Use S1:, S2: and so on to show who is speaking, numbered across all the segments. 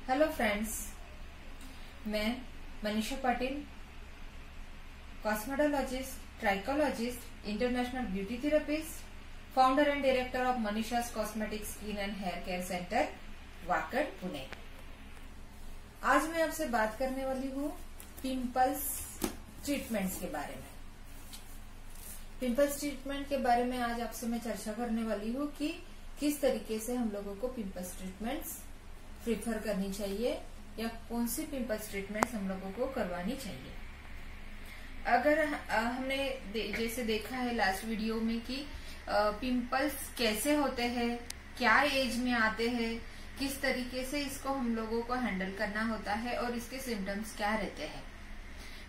S1: Hello friends, मैं Manisha Patil, cosmetologist, trichologist, international beauty therapist, founder and director of Manisha's cosmetic skin and hair care centre, Wakad, Pune. आज मैं आपसे बात करने वाली हूँ पिंपल्स ट्रीटमेंट्स के बारे में। पिंपल्स ट्रीटमेंट के बारे में आज आपसे मैं चर्चा करने वाली हूँ कि किस तरीके से हम लोगों को पिंपल्स ट्रीटमेंट्स प्रीफर करनी चाहिए या कौन सी पिंपल्स ट्रीटमेंट्स हम लोगों को करवानी चाहिए। अगर हमने जैसे देखा है लास्ट वीडियो में कि पिंपल्स कैसे होते हैं, क्या एज में आते हैं, किस तरीके से इसको हम लोगों को हैंडल करना होता है और इसके सिम्टम्स क्या रहते हैं।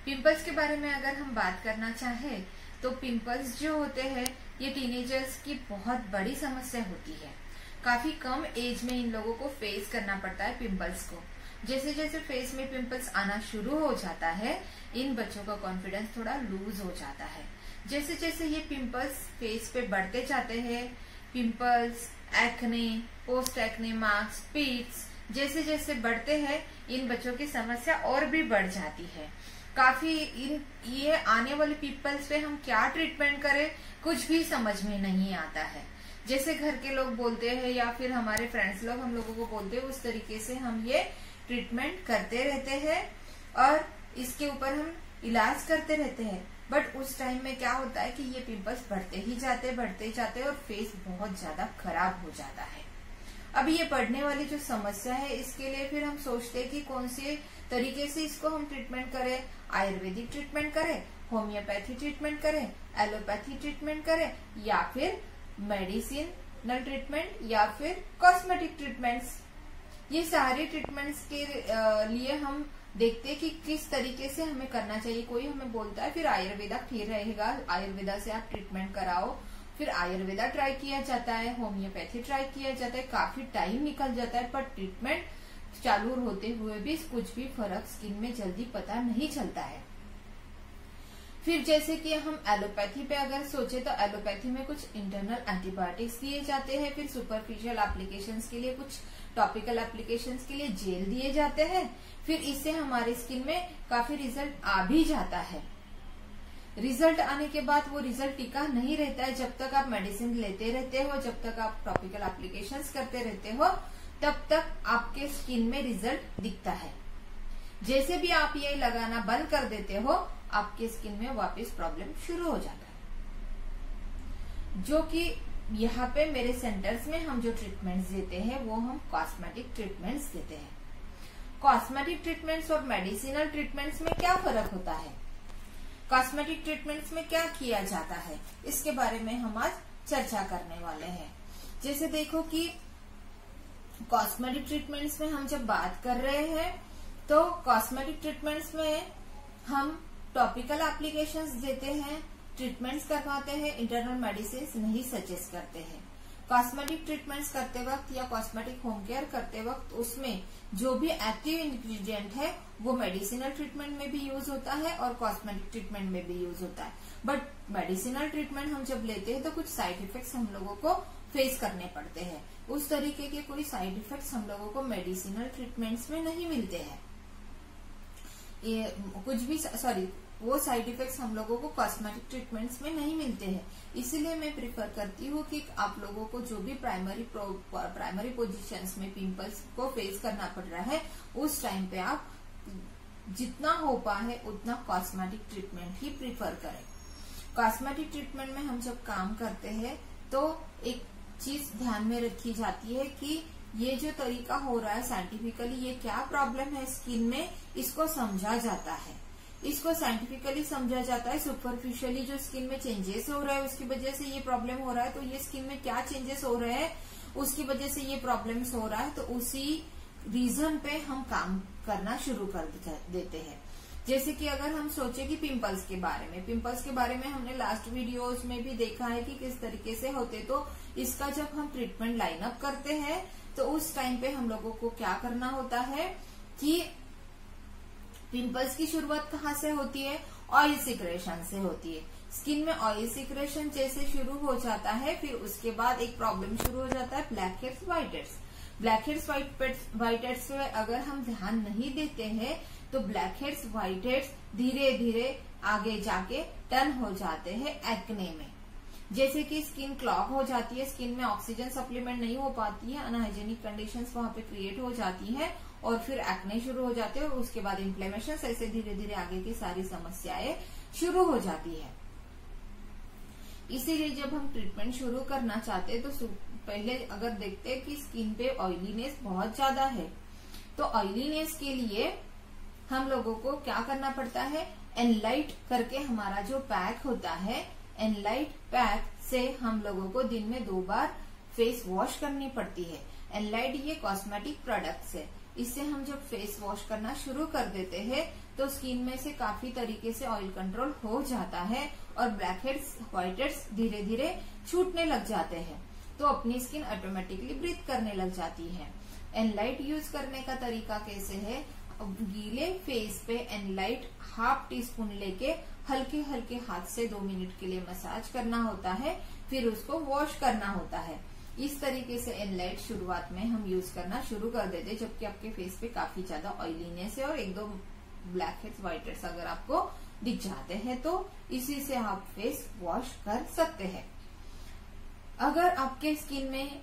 S1: पिंपल्स के बारे में अगर हम बात करना चाहें तो पिंपल्स जो होते हैं ये टीनेजर्स की बहुत बड़ी समस्या होती है। काफी कम एज में इन लोगों को फेस करना पड़ता है पिंपल्स को। जैसे जैसे फेस में पिंपल्स आना शुरू हो जाता है, इन बच्चों का कॉन्फिडेंस थोड़ा लूज हो जाता है। जैसे जैसे ये पिंपल्स फेस पे बढ़ते जाते हैं, pimples, acne, post acne marks, pits जैसे जैसे बढ़ते हैं, इन बच्चों की समस्या और भी बढ़ जाती है। काफी ये आने वाले पिंपल्स पे हम क्या ट्रीटमेंट करें कुछ भी समझ में नहीं आता है। जैसे घर के लोग बोलते हैं या फिर हमारे फ्रेंड्स लोग हम लोगों को बोलते हैं, उस तरीके से हम ये ट्रीटमेंट करते रहते हैं और इसके ऊपर हम इलाज करते रहते हैं। बट उस टाइम में क्या होता है कि ये पिंपल्स बढ़ते ही जाते और फेस बहुत ज्यादा खराब हो जाता है। अब ये बढ़ने वाली जो समस्या है, इसके लिए फिर हम सोचते हैं कि कौन से तरीके से इसको हम ट्रीटमेंट करें। आयुर्वेदिक ट्रीटमेंट करें, होम्योपैथी ट्रीटमेंट करें, एलोपैथी ट्रीटमेंट करें, या फिर मेडिसिनल ट्रीटमेंट, या फिर कॉस्मेटिक ट्रीटमेंट्स। ये सारे ट्रीटमेंट्स के लिए हम देखते हैं कि किस तरीके से हमें करना चाहिए। कोई हमें बोलता है फिर आयुर्वेदा ठीक रहेगा, आयुर्वेदा से आप ट्रीटमेंट कराओ। फिर आयुर्वेदा ट्राई किया जाता है, होम्योपैथी ट्राई किया जाता है, काफी टाइम निकल जाता है, पर ट्रीटमेंट चालू होते हुए भी कुछ भी फर्क स्किन में जल्दी पता नहीं चलता है। फिर जैसे कि हम एलोपैथी पे अगर सोचे तो एलोपैथी में कुछ इंटरनल एंटीबायोटिक्स दिए जाते हैं, फिर सुपरफिशियल एप्लीकेशंस के लिए कुछ, टॉपिकल एप्लीकेशंस के लिए जेल दिए जाते हैं। फिर इससे हमारी स्किन में काफी रिजल्ट आ भी जाता है। रिजल्ट आने के बाद वो रिजल्ट टिका नहीं रहता है। जब तक आप मेडिसिन लेते रहते हो, जब तक आप टॉपिकल एप्लीकेशंस करते रहते हो, तब तक आपके स्किन में रिजल्ट दिखता है। जैसे भी आप ये लगाना बंद कर देते हो, आपके स्किन में वापस प्रॉब्लम शुरू हो जाता है। जो कि यहाँ पे मेरे सेंटर्स में हम जो ट्रीटमेंट्स देते हैं वो हम कॉस्मेटिक ट्रीटमेंट्स देते हैं। कॉस्मेटिक ट्रीटमेंट्स और मेडिसिनल ट्रीटमेंट्स में क्या फर्क होता है, कॉस्मेटिक ट्रीटमेंट्स में क्या किया जाता है, इसके बारे में हम आज चर्चा करने वाले हैं। जैसे देखो कि कॉस्मेटिक ट्रीटमेंट्स में हम जब बात कर रहे हैं तो कॉस्मेटिक ट्रीटमेंट्स में हम टॉपिकल एप्लीकेशंस देते हैं, ट्रीटमेंट्स करवाते हैं, इंटरनल मेडिसिन नहीं सजेस्ट करते हैं। कॉस्मेटिक ट्रीटमेंट्स करते वक्त या कॉस्मेटिक होम केयर करते वक्त उसमें जो भी एक्टिव इंग्रेडिएंट है वो मेडिसिनल ट्रीटमेंट में भी यूज होता है और कॉस्मेटिक ट्रीटमेंट में भी यूज होता है। बट मेडिसिनल ट्रीटमेंट हम जब लेते हैं तो कुछ साइड इफेक्ट्स हम लोगों को फेस करने पड़ते हैं। उस तरीके के कोई साइड इफेक्ट्स हम लोगों को मेडिसिनल ट्रीटमेंट्स में नहीं मिलते हैं। ये कुछ भी वो साइड इफेक्ट्स हम लोगों को कॉस्मेटिक ट्रीटमेंट्स में नहीं मिलते हैं। इसीलिए मैं प्रिफर करती हूँ कि आप लोगों को जो भी प्राइमरी पोजीशंस में पिंपल्स को फेस करना पड़ रहा है, उस टाइम पे आप जितना हो पाए उतना कॉस्मेटिक ट्रीटमेंट ही प्रिफर करें। कॉस्मेटिक ट्रीटमेंट में हम जब काम करते हैं तो एक चीज ध्यान में रखी जाती है कि ये जो तरीका हो रहा है साइंटिफिकली, ये क्या प्रॉब्लम है स्किन में, इसको समझा जाता है। इसको साइंटिफिकली समझा जाता है। सुपरफिशियली जो स्किन में चेंजेस हो रहा है उसकी वजह से ये प्रॉब्लम हो रहा है, तो ये स्किन में क्या चेंजेस हो रहे हैं उसकी वजह से ये प्रॉब्लम्स हो रहा है, तो उसी रीजन पे हम काम करना शुरू कर देते हैं। जैसे कि अगर हम सोचे कि पिंपल्स के बारे में हमने लास्ट वीडियोस में भी देखा है कि किस तरीके से होते, तो इसका जब हम ट्रीटमेंट लाइन अप करते हैं तो उस टाइम पे हम लोगों को क्या करना होता है कि पिंपल्स की शुरुआत कहाँ से होती है, ऑयल सिक्रेशन से होती है। स्किन में ऑयल सिक्रेशन जैसे शुरू हो जाता है, फिर उसके बाद एक प्रॉब्लम शुरू हो जाता है black heads, white heads. Black heads white heads पे अगर हम ध्यान नहीं देते हैं तो ब्लैक हेड्स व्हाइट हेड्स धीरे धीरे आगे जाके टर्न हो जाते हैं एक्ने में। जैसे कि स्किन क्लॉग हो जाती है, स्किन में ऑक्सीजन सप्लीमेंट नहीं हो पाती है, अनहाइजेनिक कंडीशंस वहां पे क्रिएट हो जाती है और फिर एक्ने शुरू हो जाते हैं और उसके बाद इन्फ्लेमेशन, ऐसे धीरे धीरे आगे की सारी समस्याएं शुरू हो जाती है। इसीलिए जब हम ट्रीटमेंट शुरू करना चाहते हैं तो पहले अगर देखते हैं कि स्किन पे ऑयलीनेस बहुत ज्यादा है तो ऑयलीनेस के लिए हम लोगों को क्या करना पड़ता है, एनलाइट करके हमारा जो पैक होता है, एनलाइट पैक से हम लोगों को दिन में 2 बार फेस वॉश करनी पड़ती है। एनलाइट ये कॉस्मेटिक प्रोडक्ट्स है, इससे हम जब फेस वॉश करना शुरू कर देते हैं तो स्किन में से काफी तरीके से ऑयल कंट्रोल हो जाता है और ब्लैक हेड्स व्हाइट हेड्स धीरे धीरे छूटने लग जाते हैं, तो अपनी स्किन ऑटोमेटिकली ब्रीथ करने लग जाती है। एनलाइट यूज करने का तरीका कैसे है, गीले फेस पे एनलाइट ½ टीस्पून लेके हल्के हल्के हाथ से 2 मिनट के लिए मसाज करना होता है, फिर उसको वॉश करना होता है। इस तरीके से एनलाइट शुरुआत में हम यूज करना शुरू कर देते, जबकि आपके फेस पे काफी ज्यादा ऑयलीनेस है और 1-2 ब्लैक हेड्स व्हाइट हेड्स अगर आपको दिख जाते हैं तो इसी से आप फेस वॉश कर सकते हैं। अगर आपके स्किन में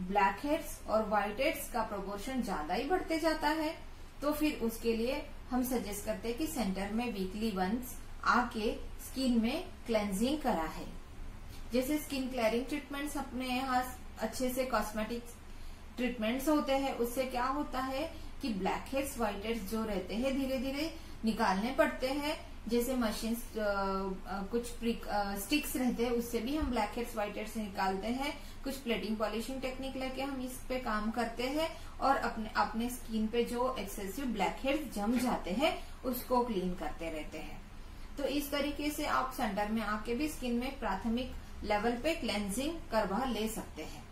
S1: ब्लैक हेड्स और व्हाइट हेड्स का प्रोपोर्शन ज्यादा ही बढ़ते जाता है तो फिर उसके लिए हम सजेस्ट करते हैं कि सेंटर में वीकली वंस आके स्किन में क्लेंजिंग करा है। जैसे स्किन क्लियरिंग ट्रीटमेंट्स अपने यहाँ अच्छे से कॉस्मेटिक ट्रीटमेंट्स होते हैं, उससे क्या होता है कि ब्लैक हेड्स व्हाइट हेड्स जो रहते हैं धीरे धीरे निकालने पड़ते हैं। जैसे मशीन कुछ स्टिक्स रहते हैं, उससे भी हम ब्लैक हेड्स व्हाइट हेड्स निकालते हैं। कुछ प्लेटिंग पॉलिशिंग टेक्निक लेके हम इस पे काम करते हैं और अपने स्किन पे जो एक्सेसिव ब्लैक हेड्स जम जाते हैं उसको क्लीन करते रहते हैं। तो इस तरीके से आप सेंटर में आके भी स्किन में प्राथमिक लेवल पे क्लेंजिंग करवा ले सकते हैं।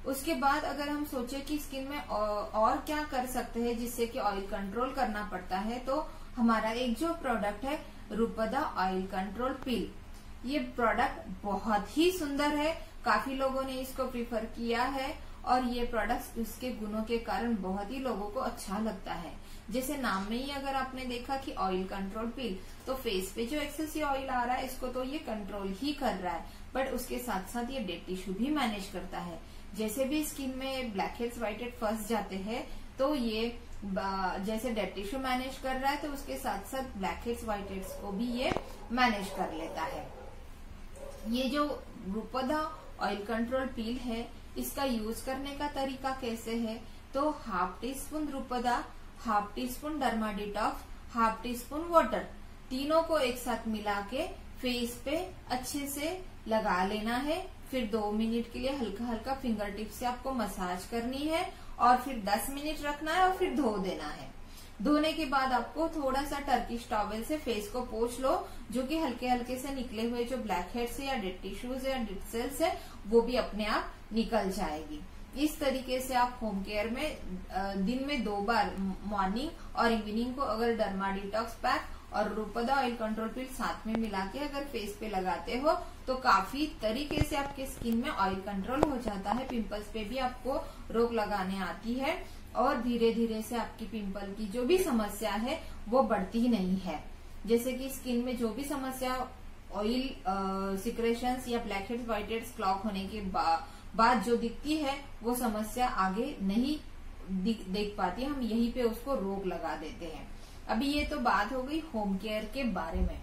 S1: उसके बाद अगर हम सोचे कि स्किन में और क्या कर सकते हैं जिससे कि ऑयल कंट्रोल करना पड़ता है, तो हमारा एक जो प्रोडक्ट है रूपदा ऑयल कंट्रोल पिल, ये प्रोडक्ट बहुत ही सुंदर है, काफी लोगों ने इसको प्रीफर किया है और ये प्रोडक्ट उसके गुणों के कारण बहुत ही लोगों को अच्छा लगता है। जैसे नाम में ही अगर आपने देखा कि ऑयल कंट्रोल पिल, तो फेस पे जो एक्सेसिव ऑयल आ रहा है इसको तो ये कंट्रोल ही कर रहा है, बट उसके साथ साथ ये डेड टिश्यू भी मैनेज करता है। जैसे भी स्किन में ब्लैक हेड्स व्हाइट हेड फंस जाते हैं तो ये जैसे डेड टिश्यू मैनेज कर रहा है तो उसके साथ साथ ब्लैक हेड्स व्हाइट हेड्स को भी ये मैनेज कर लेता है। ये जो रूपदा ऑयल कंट्रोल पिल है, इसका यूज करने का तरीका कैसे है, तो ½ टीस्पून रूपदा, ½ teaspoon derma detox, ½ teaspoon water, तीनों को एक साथ मिला के फेस पे अच्छे से लगा लेना है। फिर 2 मिनट के लिए हल्का हल्का फिंगर टिप से आपको मसाज करनी है और फिर 10 मिनट रखना है और फिर धो देना है। धोने के बाद आपको थोड़ा सा टर्किश टॉवल से फेस को पोंछ लो, जो कि हल्के हल्के से निकले हुए जो ब्लैक हेड्स है या डेड टिश्यूज या डेड सेल्स है वो भी अपने आप निकल जाएगी। इस तरीके से आप होम केयर में दिन में 2 बार मॉर्निंग और इवनिंग को अगर डर्मा डिटॉक्स पैक और रूपदा ऑयल कंट्रोल पिल साथ में मिला के अगर फेस पे लगाते हो तो काफी तरीके से आपके स्किन में ऑयल कंट्रोल हो जाता है। पिंपल्स पे भी आपको रोक लगाने आती है और धीरे धीरे से आपकी पिंपल की जो भी समस्या है वो बढ़ती नहीं है। जैसे कि स्किन में जो भी समस्या ऑयल सिक्रेशंस या black heads white heads clog होने के बाद जो दिखती है वो समस्या आगे नहीं देख पाती, हम यहीं पे उसको रोक लगा देते हैं। अभी ये तो बात हो गई होम केयर के बारे में।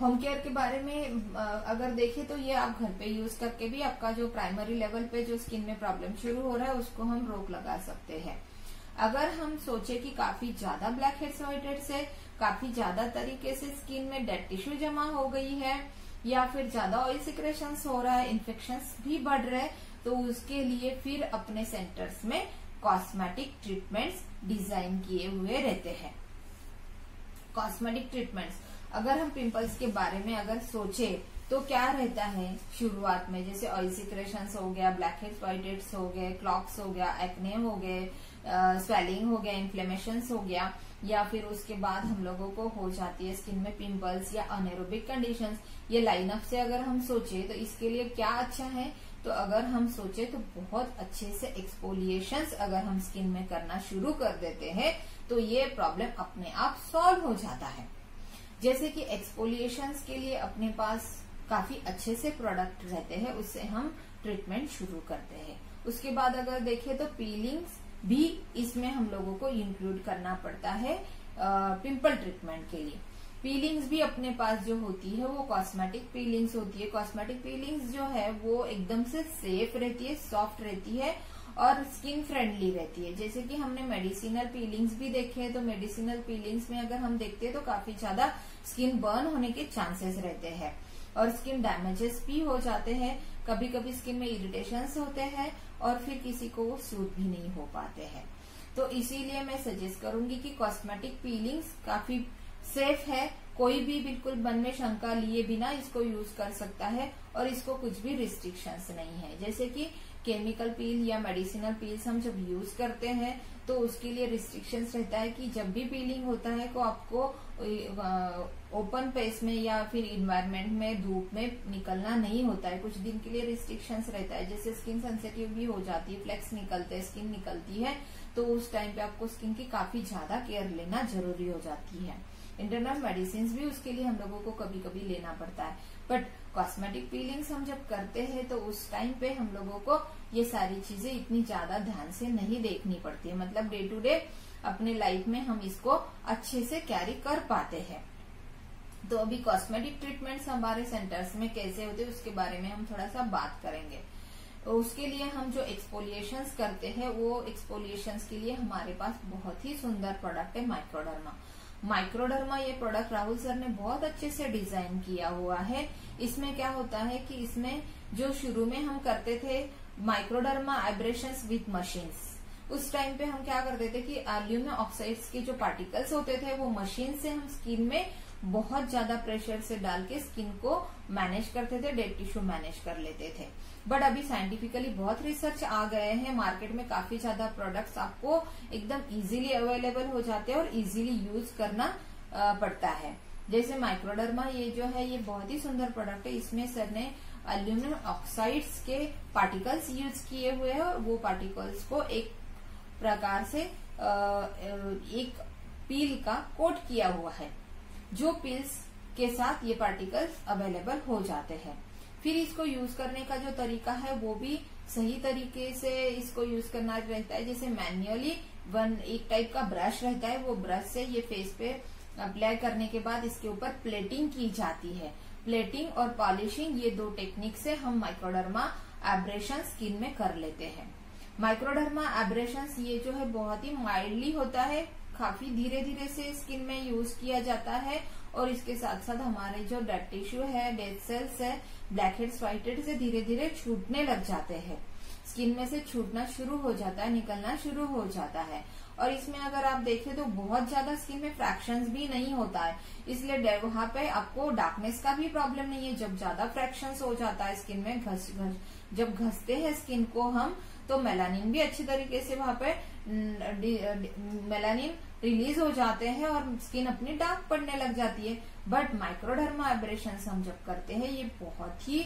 S1: होम केयर के बारे में अगर देखें तो ये आप घर पे यूज करके भी आपका जो प्राइमरी लेवल पे जो स्किन में प्रॉब्लम शुरू हो रहा है उसको हम रोक लगा सकते हैं। अगर हम सोचे कि काफी ज्यादा ब्लैक हेड्स व्हाइट हेड्स है, काफी ज्यादा तरीके से स्किन में डेड टिश्यू जमा हो गई है या फिर ज्यादा ऑयल सिक्रेशंस हो रहा है, इन्फेक्शंस भी बढ़ रहे हैं, तो उसके लिए फिर अपने सेंटर्स में कॉस्मेटिक ट्रीटमेंट्स डिजाइन किए हुए रहते हैं। कॉस्मेटिक ट्रीटमेंट्स अगर हम पिंपल्स के बारे में अगर सोचे तो क्या रहता है शुरुआत में, जैसे ऑयल सिक्रेशंस हो गया, ब्लैक हेड्स व्हाइट हेड्स हो गए, क्लॉक्स हो गया, एक्ने हो गए, स्वेलिंग हो गया, इन्फ्लेमेशंस हो गया, या फिर उसके बाद हम लोगों को हो जाती है स्किन में पिंपल्स या अनेरोबिक कंडीशंस। ये लाइनअप से अगर हम सोचे तो इसके लिए क्या अच्छा है, तो अगर हम सोचे तो बहुत अच्छे से एक्सफोलिएशंस अगर हम स्किन में करना शुरू कर देते हैं तो ये प्रॉब्लम अपने आप सॉल्व हो जाता है। जैसे कि एक्सफोलिएशंस के लिए अपने पास काफी अच्छे से प्रोडक्ट रहते हैं, उससे हम ट्रीटमेंट शुरू करते हैं। उसके बाद अगर देखें तो पीलिंग्स भी इसमें हम लोगों को इंक्लूड करना पड़ता है पिंपल ट्रीटमेंट के लिए। पीलिंग्स भी अपने पास जो होती है वो कॉस्मेटिक पीलिंग्स होती है। कॉस्मेटिक पीलिंग्स जो है वो एकदम से सेफ रहती है, सॉफ्ट रहती है और स्किन फ्रेंडली रहती है। जैसे कि हमने मेडिसिनल पीलिंग्स भी देखे हैं, तो मेडिसिनल पीलिंग्स में अगर हम देखते हैं तो काफी ज्यादा स्किन बर्न होने के चांसेस रहते हैं और स्किन डैमेजेस भी हो जाते हैं। कभी कभी स्किन में इरिटेशंस होते हैं और फिर किसी को वो सूट भी नहीं हो पाते हैं। तो इसीलिए मैं सजेस्ट करूंगी कि कॉस्मेटिक पीलिंग्स काफी सेफ है, कोई भी बिल्कुल मन में शंका लिए बिना इसको यूज कर सकता है और इसको कुछ भी रिस्ट्रिक्शंस नहीं है। जैसे कि केमिकल पील या मेडिसिनल पील्स हम जब यूज करते हैं तो उसके लिए रिस्ट्रिक्शंस रहता है कि जब भी पीलिंग होता है तो आपको ओपन प्लेस में या फिर इन्वायरमेंट में धूप में निकलना नहीं होता है। कुछ दिन के लिए रिस्ट्रिक्शंस रहता है, जैसे स्किन सेंसिटिव भी हो जाती है, फ्लेक्स निकलते हैं, स्किन निकलती है, तो उस टाइम पे आपको स्किन की काफी ज्यादा केयर लेना जरूरी हो जाती है। इंटरनल मेडिसिन भी उसके लिए हम लोगों को कभी कभी लेना पड़ता है। बट कॉस्मेटिक पीलिंग्स हम जब करते हैं तो उस टाइम पे हम लोगों को ये सारी चीजें इतनी ज्यादा ध्यान से नहीं देखनी पड़ती है। मतलब डे टू डे अपने लाइफ में हम इसको अच्छे से कैरी कर पाते हैं। तो अभी कॉस्मेटिक ट्रीटमेंट्स हमारे सेंटर्स में कैसे होते हैं उसके बारे में हम थोड़ा सा बात करेंगे। उसके लिए हम जो एक्सफोलिएशंस करते हैं वो एक्सफोलिएशंस के लिए हमारे पास बहुत ही सुंदर प्रोडक्ट है माइक्रोडर्मा। माइक्रोडर्मा ये प्रोडक्ट राहुल सर ने बहुत अच्छे से डिजाइन किया हुआ है। इसमें क्या होता है कि इसमें जो शुरू में हम करते थे माइक्रोडर्मा एब्रेशंस विथ मशीन्स, उस टाइम पे हम क्या करते थे कि एल्यूमिनियम ऑक्साइड्स के जो पार्टिकल्स होते थे वो मशीन से हम स्किन में बहुत ज्यादा प्रेशर से डाल के स्किन को मैनेज करते थे, डेड टिश्यू मैनेज कर लेते थे। बट अभी साइंटिफिकली बहुत रिसर्च आ गए हैं, मार्केट में काफी ज्यादा प्रोडक्ट्स आपको एकदम इजीली अवेलेबल हो जाते हैं और इजीली यूज करना पड़ता है। जैसे माइक्रोडर्मा ये जो है ये बहुत ही सुंदर प्रोडक्ट है। इसमें सर ने एल्यूमिनियम ऑक्साइड्स के पार्टिकल्स यूज किए हुए हैं और वो पार्टिकल्स को एक प्रकार से एक पील का कोट किया हुआ है, जो पील्स के साथ ये पार्टिकल्स अवेलेबल हो जाते हैं। फिर इसको यूज करने का जो तरीका है वो भी सही तरीके से इसको यूज करना रहता है। जैसे मैन्युअली एक टाइप का ब्रश रहता है, वो ब्रश से ये फेस पे अप्लाई करने के बाद इसके ऊपर प्लेटिंग की जाती है। प्लेटिंग और पॉलिशिंग ये दो टेक्निक से हम माइक्रोडर्मा एब्रेशन स्किन में कर लेते हैं। माइक्रोडर्मा एब्रेशन ये जो है बहुत ही माइल्डली होता है, काफी धीरे धीरे से स्किन में यूज किया जाता है और इसके साथ साथ हमारे जो डेड टिश्यू है, डेड सेल्स है, ब्लैक हेड्स, व्हाइट हेड्स से धीरे धीरे छूटने लग जाते हैं, स्किन में से छूटना शुरू हो जाता है, निकलना शुरू हो जाता है। और इसमें अगर आप देखें तो बहुत ज्यादा स्किन में फ्रैक्शंस भी नहीं होता है, इसलिए वहां पे आपको डार्कनेस का भी प्रॉब्लम नहीं है। जब ज्यादा फ्रैक्शंस हो जाता है स्किन में, जब घसते हैं स्किन को हम, तो मेलानिन भी अच्छी तरीके से वहां पे मेलानिन रिलीज हो जाते हैं और स्किन अपनी डार्क पड़ने लग जाती है। बट माइक्रोडर्मा एब्रेशन हम जब करते हैं ये बहुत ही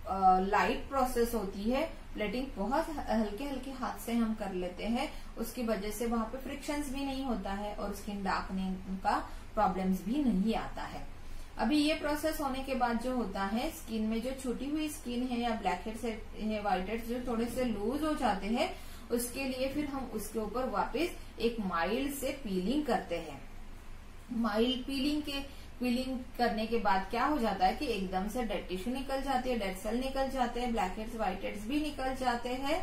S1: लाइट प्रोसेस होती है, प्लेटिंग बहुत हल्के हल्के हाथ से हम कर लेते हैं, उसकी वजह से वहां पे फ्रिक्शंस भी नहीं होता है और स्किन डार्कनिंग का प्रॉब्लम्स भी नहीं आता है। अभी ये प्रोसेस होने के बाद जो होता है स्किन में जो छूटी हुई स्किन है या ब्लैक हेड्स है, व्हाइट हेड्स जो थोड़े से लूज हो जाते हैं, उसके लिए फिर हम उसके ऊपर वापस एक माइल्ड से पीलिंग करते हैं। माइल्ड पीलिंग करने के बाद क्या हो जाता है कि एकदम से डेड टिश्यू निकल जाती है, डेड सेल निकल जाते हैं, ब्लैक हेड्स व्हाइट हेड्स भी निकल जाते हैं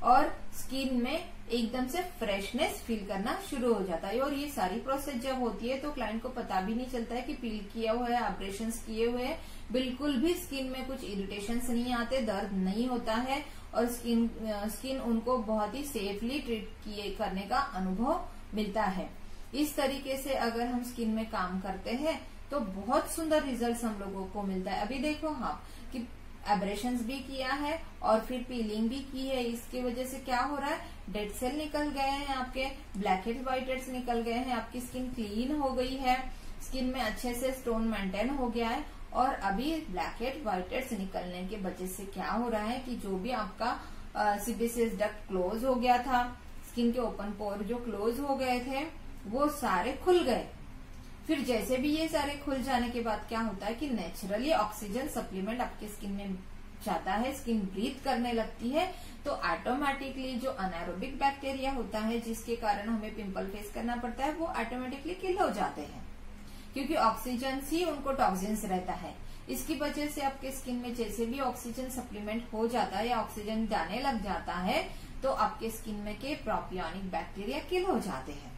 S1: और स्किन में एकदम से फ्रेशनेस फील करना शुरू हो जाता है। और ये सारी प्रोसेस जब होती है तो क्लाइंट को पता भी नहीं चलता है कि पील किया हुआ है, ऑपरेशंस किए हुए हैं, बिल्कुल भी स्किन में कुछ इरिटेशंस नहीं आते, दर्द नहीं होता है और स्किन उनको बहुत ही सेफली ट्रीट करने का अनुभव मिलता है। इस तरीके से अगर हम स्किन में काम करते हैं तो बहुत सुंदर रिजल्ट्स हम लोगों को मिलता है। अभी देखो हाँ कि एब्रेशंस भी किया है और फिर पीलिंग भी की है, इसकी वजह से क्या हो रहा है, डेड सेल निकल गए हैं, आपके ब्लैक हेड्स व्हाइट हेड्स निकल गए हैं, आपकी स्किन क्लीन हो गई है, स्किन में अच्छे से स्टोन मेंटेन हो गया है और अभी ब्लैक हेड व्हाइट हेड्स निकलने के वजह से क्या हो रहा है कि जो भी आपका सीबीसीएस डक्ट क्लोज हो गया था, स्किन के ओपन पोर जो क्लोज हो गए थे वो सारे खुल गए। फिर जैसे भी ये सारे खुल जाने के बाद क्या होता है कि नेचुरली ऑक्सीजन सप्लीमेंट आपके स्किन में जाता है, स्किन ब्रीथ करने लगती है, तो ऑटोमेटिकली जो अनारोबिक बैक्टीरिया होता है जिसके कारण हमें पिंपल फेस करना पड़ता है वो ऑटोमेटिकली किल हो जाते हैं, क्योंकि ऑक्सीजन ही उनको टॉक्सिन्स रहता है। इसकी वजह से आपके स्किन में जैसे भी ऑक्सीजन सप्लीमेंट हो जाता है या ऑक्सीजन जाने लग जाता है तो आपके स्किन में के प्रोपियोनिक बैक्टीरिया किल हो जाते हैं।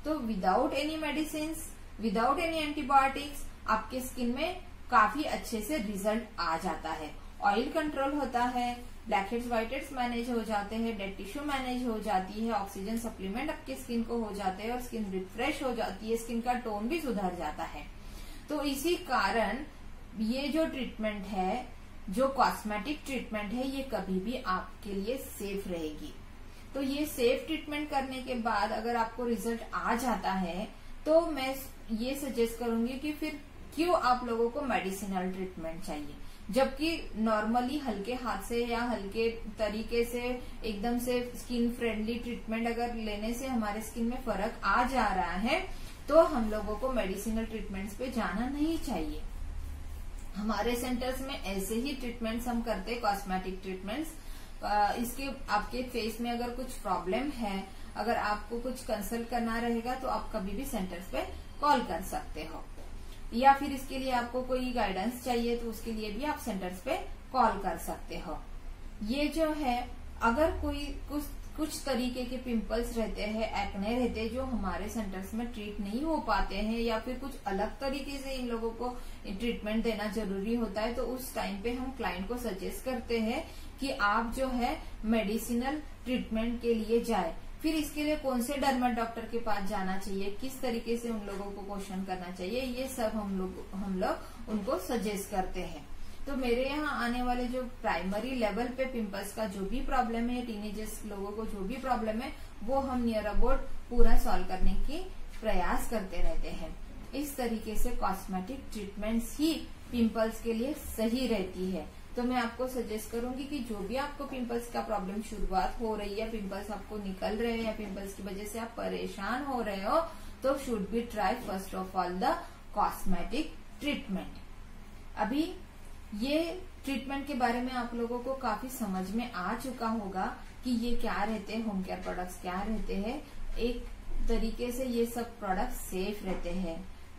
S1: तो without any medicine, without any antibiotics आपके स्किन में काफी अच्छे से रिजल्ट आ जाता है। ऑयल कंट्रोल होता है, black heads white heads manage हो जाते हैं, डेड टिश्यू मैनेज हो जाती है, ऑक्सीजन सप्लीमेंट आपके स्किन को हो जाते हैं और स्किन रिफ्रेश हो जाती है, स्किन का टोन भी सुधर जाता है। तो इसी कारण ये जो ट्रीटमेंट है, जो कॉस्मेटिक ट्रीटमेंट है, ये कभी भी आपके लिए सेफ रहेगी। तो ये सेफ ट्रीटमेंट करने के बाद अगर आपको रिजल्ट आ जाता है तो मैं ये सजेस्ट करूंगी कि फिर क्यों आप लोगों को मेडिसिनल ट्रीटमेंट चाहिए, जबकि नॉर्मली हल्के हाथ से या हल्के तरीके से एकदम से स्किन फ्रेंडली ट्रीटमेंट अगर लेने से हमारे स्किन में फर्क आ जा रहा है तो हम लोगों को मेडिसिनल ट्रीटमेंट्स पे जाना नहीं चाहिए। हमारे सेंटर्स में ऐसे ही ट्रीटमेंट्स हम करते हैं, कॉस्मेटिक ट्रीटमेंट्स। इसके आपके फेस में अगर कुछ प्रॉब्लम है, अगर आपको कुछ कंसल्ट करना रहेगा तो आप कभी भी सेंटर्स पे कॉल कर सकते हो, या फिर इसके लिए आपको कोई गाइडेंस चाहिए तो उसके लिए भी आप सेंटर्स पे कॉल कर सकते हो। ये जो है अगर कोई कुछ तरीके के पिंपल्स रहते हैं, एक्ने रहते हैं जो हमारे सेंटर्स में ट्रीट नहीं हो पाते हैं, या फिर कुछ अलग तरीके से इन लोगों को ट्रीटमेंट देना जरूरी होता है, तो उस टाइम पे हम क्लाइंट को सजेस्ट करते हैं कि आप जो है मेडिसिनल ट्रीटमेंट के लिए जाए। फिर इसके लिए कौन से डर्मेट डॉक्टर के पास जाना चाहिए, किस तरीके से उन लोगों को क्वेश्चन करना चाहिए, ये सब हम लोग उनको सजेस्ट करते हैं। तो मेरे यहाँ आने वाले जो प्राइमरी लेवल पे पिंपल्स का जो भी प्रॉब्लम है, टीनेजर्स लोगों को जो भी प्रॉब्लम है, वो हम नियर अबाउट पूरा सॉल्व करने की प्रयास करते रहते हैं। इस तरीके से कॉस्मेटिक ट्रीटमेंट्स ही पिंपल्स के लिए सही रहती है। तो मैं आपको सजेस्ट करूंगी कि जो भी आपको पिंपल्स का प्रॉब्लम शुरुआत हो रही है, पिंपल्स आपको निकल रहे हैं या पिंपल्स की वजह से आप परेशान हो रहे हो, तो should be try first of all the cosmetic treatment. अभी ये ट्रीटमेंट के बारे में आप लोगों को काफी समझ में आ चुका होगा कि ये क्या रहते हैं, होम केयर प्रोडक्ट्स क्या रहते हैं। एक तरीके से ये सब प्रोडक्ट्स सेफ रहते हैं,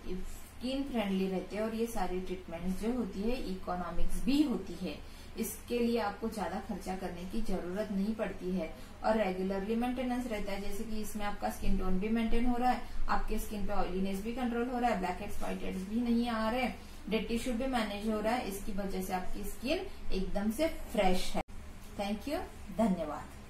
S1: स्किन फ्रेंडली रहते हैं और ये सारी ट्रीटमेंट्स जो होती है इकोनॉमिक्स भी होती है। इसके लिए आपको ज्यादा खर्चा करने की जरूरत नहीं पड़ती है और रेगुलरली मेंटेनेंस रहता है। जैसे कि इसमें आपका स्किन टोन भी मेंटेन हो रहा है, आपके स्किन पे ऑयलीनेस भी कंट्रोल हो रहा है, ब्लैक हेड्स व्हाइट हेड्स भी नहीं आ रहे, डेड टिश्यू भी मैनेज हो रहा है। इसकी वजह से आपकी स्किन एकदम से फ्रेश है। थैंक यू, धन्यवाद।